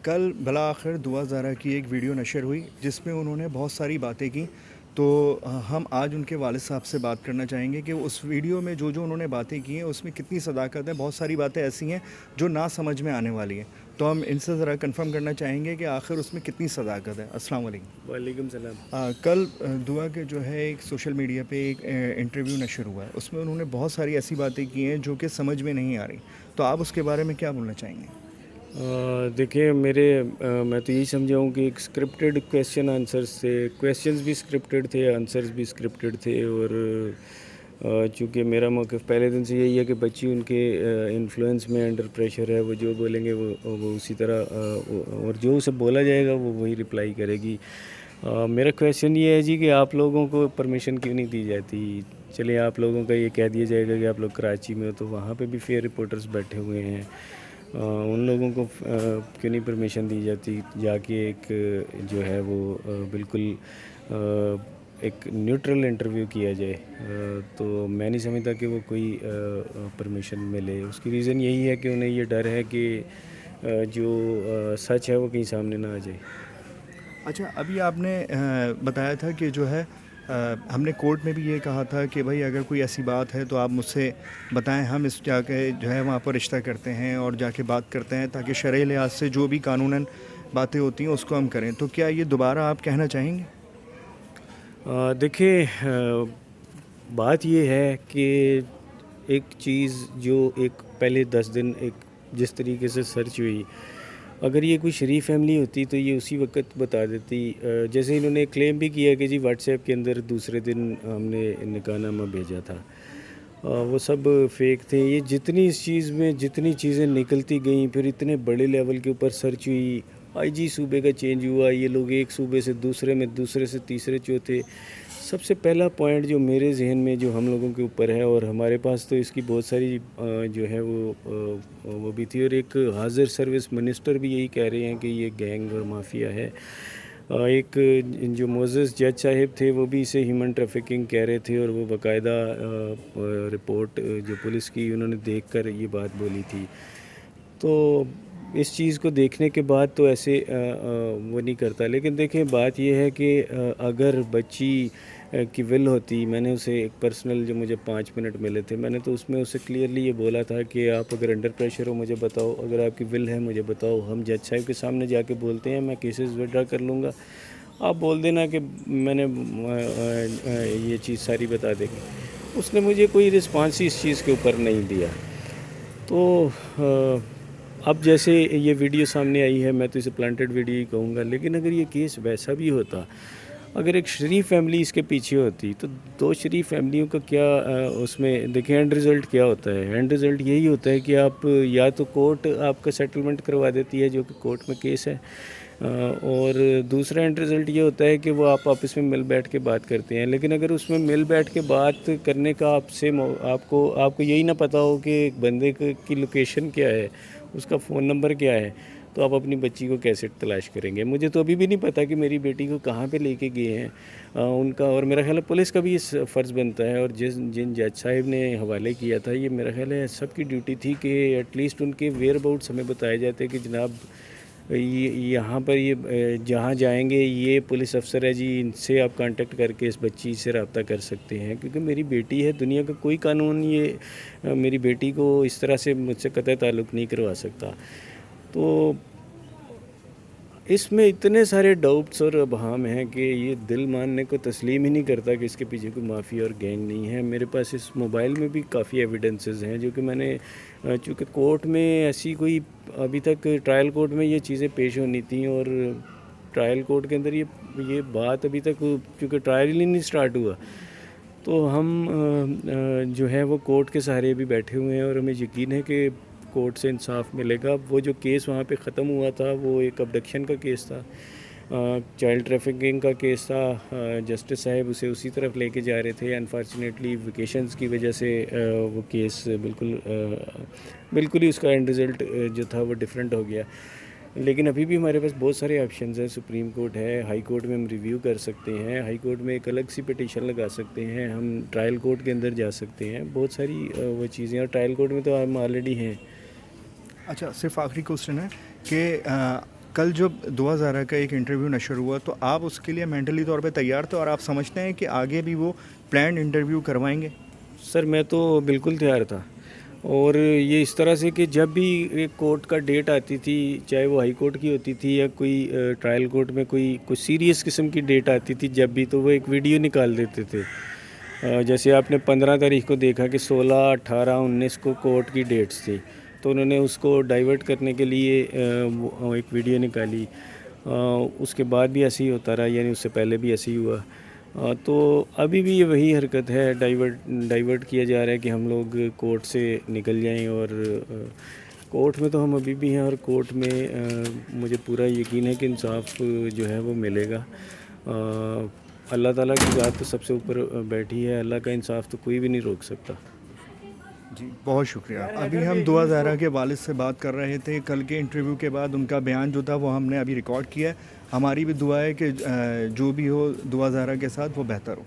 کل بالآخر دعا زارا کی ایک ویڈیو نشر ہوئی جس میں انہوں نے بہت ساری باتیں کی. تو ہم آج ان کے والد صاحب سے بات کرنا چاہیں گے کہ اس ویڈیو میں جو انہوں نے باتیں کی ہیں اس میں کتنی صداقت ہے. بہت ساری باتیں ایسی ہیں جو نہ سمجھ میں آنے والی ہیں, تو ہم ان سے ذرا کنفرم کرنا چاہیں گے کہ آخر اس میں کتنی صداقت ہے. السلام علیکم. وعلیکم السلام. کل دعا کے جو ہے ایک سوشل میڈیا پہ ایک انٹرویو نشر ہوا ہے, اس میں انہوں نے بہت ساری ایسی باتیں کی ہیں جو کہ سمجھ میں نہیں آ رہی, تو آپ اس کے بارے میں کیا بولنا چاہیں گے؟ دیکھیں میں تو یہی سمجھا ہوں کہ ایک اسکرپٹڈ کویشچن آنسرس تھے. کویشچنز بھی اسکرپٹڈ تھے, آنسرز بھی اسکرپٹڈ تھے. اور چونکہ میرا موقف پہلے دن سے یہی ہے کہ بچی ان کے انفلوئنس میں انڈر پریشر ہے, وہ جو بولیں گے وہ اسی طرح, اور جو اسے بولا جائے گا وہ وہی رپلائی کرے گی. میرا کویشچن یہ ہے جی کہ آپ لوگوں کو پرمیشن کیوں نہیں دی جاتی؟ چلیں آپ لوگوں کا یہ کہہ دیا جائے گا کہ آپ لوگ کراچی میں ہو تو وہاں پہ بھی فیئر رپورٹرز بیٹھے ہوئے ہیں, ان لوگوں کو کیوں نہیں پرمیشن دی جاتی جا کے ایک جو ہے وہ بالکل ایک نیوٹرل انٹرویو کیا جائے؟ تو میں نہیں سمجھتا کہ وہ کوئی پرمیشن ملے. اس کی ریزن یہی ہے کہ انہیں یہ ڈر ہے کہ جو سچ ہے وہ کہیں سامنے نہ آ جائے. اچھا, ابھی آپ نے بتایا تھا کہ جو ہے ہم نے کورٹ میں بھی یہ کہا تھا کہ بھائی اگر کوئی ایسی بات ہے تو آپ مجھ سے بتائیں, ہم اس جا کے جو ہے وہاں پر رشتہ کرتے ہیں اور جا کے بات کرتے ہیں تاکہ شرعی لحاظ سے جو بھی قانوناً باتیں ہوتی ہیں اس کو ہم کریں. تو کیا یہ دوبارہ آپ کہنا چاہیں گے؟ دیکھیں, بات یہ ہے کہ ایک چیز جو ایک پہلے 10 دن ایک جس طریقے سے سرچ ہوئی, اگر یہ کوئی شریف فیملی ہوتی تو یہ اسی وقت بتا دیتی. جیسے انہوں نے کلیم بھی کیا کہ جی واٹس ایپ کے اندر دوسرے دن ہم نے نکاح نامہ بھیجا تھا, وہ سب فیک تھے. یہ جتنی اس چیز میں جتنی چیزیں نکلتی گئیں, پھر اتنے بڑے لیول کے اوپر سرچ ہوئی, آئی جی صوبے کا چینج ہوا, یہ لوگ ایک صوبے سے دوسرے میں, دوسرے سے تیسرے چوتھے. سب سے پہلا پوائنٹ جو میرے ذہن میں جو ہم لوگوں کے اوپر ہے, اور ہمارے پاس تو اس کی بہت ساری جو ہے وہ بھی تھی, اور ایک حاضر سروس منسٹر بھی یہی کہہ رہے ہیں کہ یہ گینگ اور مافیا ہے. ایک جو معزز جج صاحب تھے وہ بھی اسے ہیومن ٹریفکنگ کہہ رہے تھے, اور وہ باقاعدہ رپورٹ جو پولیس کی انہوں نے دیکھ کر یہ بات بولی تھی. تو اس چیز کو دیکھنے کے بعد تو ایسے وہ نہیں کرتا. لیکن دیکھیں بات یہ ہے کہ اگر بچی کی ول ہوتی, میں نے اسے ایک پرسنل جو مجھے 5 منٹ ملے تھے, میں نے تو اس میں اسے کلیئرلی یہ بولا تھا کہ آپ اگر انڈر پریشر ہو مجھے بتاؤ, اگر آپ کی ول ہے مجھے بتاؤ, ہم جج صاحب کے سامنے جا کے بولتے ہیں, میں کیسز وڈرا کر لوں گا, آپ بول دینا کہ میں نے یہ چیز ساری بتا دیں گے. اس نے مجھے کوئی رسپانس ہی اس چیز کے اوپر نہیں دیا. تو اب جیسے یہ ویڈیو سامنے آئی ہے, میں تو اسے پلانٹڈ ویڈیو ہی کہوں گا, لیکن اگر یہ کیس ویسا بھی ہوتا, اگر ایک شریف فیملی اس کے پیچھے ہوتی, تو 2 شریف فیملیوں کا کیا اس میں دیکھیں اینڈ رزلٹ کیا ہوتا ہے. اینڈ رزلٹ یہی ہوتا ہے کہ آپ یا تو کورٹ آپ کا سیٹلمنٹ کروا دیتی ہے جو کہ کورٹ میں کیس ہے, اور دوسرا اینڈ رزلٹ یہ ہوتا ہے کہ وہ آپ آپس میں مل بیٹھ کے بات کرتے ہیں. لیکن اگر اس میں مل بیٹھ کے بات کرنے کا آپ کو یہی نہ پتہ ہو کہ ایک بندے کی لوکیشن کیا ہے, اس کا فون نمبر کیا ہے, تو آپ اپنی بچی کو کیسے تلاش کریں گے؟ مجھے تو ابھی بھی نہیں پتہ کہ میری بیٹی کو کہاں پہ لے کے گئے ہیں ان کا. اور میرا خیال ہے پولیس کا بھی اس فرض بنتا ہے, اور جن جج صاحب نے حوالے کیا تھا, یہ میرا خیال ہے سب کی ڈیوٹی تھی کہ ایٹ لیسٹ ان کے ویئر اباؤٹس ہمیں بتائے جاتے کہ جناب یہاں پر یہ جہاں جائیں گے یہ پولیس افسر ہے جی, ان سے آپ کانٹیکٹ کر کے اس بچی سے رابطہ کر سکتے ہیں, کیونکہ میری بیٹی ہے. دنیا کا کوئی قانون یہ میری بیٹی کو اس طرح سے مجھ سے قطع تعلق نہیں کروا سکتا. تو اس میں اتنے سارے ڈاؤٹس اور ابہام ہیں کہ یہ دل ماننے کو تسلیم ہی نہیں کرتا کہ اس کے پیچھے کوئی مافیا اور گینگ نہیں ہے. میرے پاس اس موبائل میں بھی کافی ایویڈنسز ہیں جو کہ میں نے, چونکہ کورٹ میں ایسی کوئی ابھی تک ٹرائل کورٹ میں یہ چیزیں پیش ہونی تھیں, اور ٹرائل کورٹ کے اندر یہ بات ابھی تک چونکہ ٹرائل ہی نہیں سٹارٹ ہوا, تو ہم جو ہے وہ کورٹ کے سہارے بھی بیٹھے ہوئے ہیں, اور ہمیں یقین ہے کہ کورٹ سے انصاف ملے گا. وہ جو کیس وہاں پہ ختم ہوا تھا وہ ایک ابڈکشن کا کیس تھا, چائلڈ ٹریفکنگ کا کیس تھا. جسٹس صاحب اسے اسی طرف لے کے جا رہے تھے. انفارچونیٹلی ویکیشنز کی وجہ سے وہ کیس بالکل ہی اس کا اینڈ رزلٹ جو تھا وہ ڈیفرنٹ ہو گیا. لیکن ابھی بھی ہمارے پاس بہت سارے آپشنز ہیں. سپریم کورٹ ہے, ہائی کورٹ میں ہم ریویو کر سکتے ہیں, ہائی کورٹ میں ایک الگ سی پٹیشن لگا سکتے ہیں, ہم ٹرائل کورٹ کے اندر جا سکتے ہیں. بہت ساری وہ چیزیں, اور ٹرائل کورٹ میں تو ہم آلریڈی ہیں. اچھا, صرف آخری کوسچن ہے کہ کل جب دعا زہرا کا ایک انٹرویو نشر ہوا تو آپ اس کے لیے مینٹلی طور پہ تیار تھے اور آپ سمجھتے ہیں کہ آگے بھی وہ پلانڈ انٹرویو کروائیں گے؟ سر میں تو بالکل تیار تھا، اور یہ اس طرح سے کہ جب بھی ایک کورٹ کا ڈیٹ آتی تھی، چاہے وہ ہائی کورٹ کی ہوتی تھی یا کوئی ٹرائل کورٹ میں کوئی سیریس قسم کی ڈیٹ آتی تھی، جب بھی تو وہ ایک ویڈیو نکال دیتے تھے. جیسے آپ نے 15 تاریخ کو دیکھا کہ 16، 18، 19 کو کورٹ کی ڈیٹس تھی، تو انہوں نے اس کو ڈائیورٹ کرنے کے لیے ایک ویڈیو نکالی. اس کے بعد بھی ایسے ہی ہوتا رہا، یعنی اس سے پہلے بھی ایسے ہی ہوا. تو ابھی بھی یہ وہی حرکت ہے، ڈائیورٹ کیا جا رہا ہے کہ ہم لوگ کورٹ سے نکل جائیں، اور کورٹ میں تو ہم ابھی بھی ہیں، اور کورٹ میں مجھے پورا یقین ہے کہ انصاف جو ہے وہ ملے گا. اللہ تعالیٰ کی ذات تو سب سے اوپر بیٹھی ہے، اللہ کا انصاف تو کوئی بھی نہیں روک سکتا. جی بہت شکریہ. ابھی ہم دعا زہرا کے والد سے بات کر رہے تھے. کل کے انٹرویو کے بعد ان کا بیان جو تھا وہ ہم نے ابھی ریکارڈ کیا ہے. ہماری بھی دعا ہے کہ جو بھی ہو دعا زہرا کے ساتھ وہ بہتر ہو.